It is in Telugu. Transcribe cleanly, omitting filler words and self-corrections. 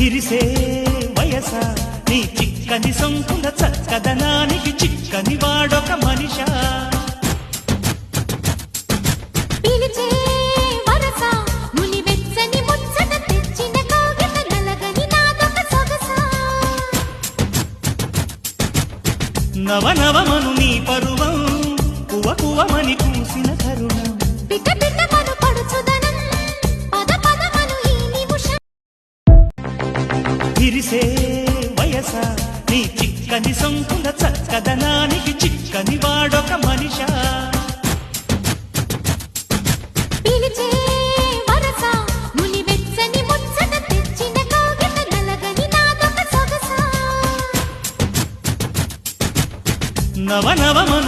విరిసే వయస నీ చిక్కని సొంకుల చక్కదనానికి చిక్కని వాడొక మనిషా పిలిచే వరస ముని వెచ్చని ముచ్చట తెచ్చిన కౌగిట నలగని నాదొక సొగస నవనవమను నీ పరువం కువ కువమని కూసిన కరుణం పిట పిటమను పడుచుదనం పద పదమను ఈ నిమిషం విరిసే వయస నీ చిక్కని సొంకుల చక్కదనానికి చిక్కని వాడొక మనిషా పిలిచే వరస ముని వెచ్చని ముచ్చట తెచ్చిన కౌగిట నలగని నాదొక సొగస నవనవమను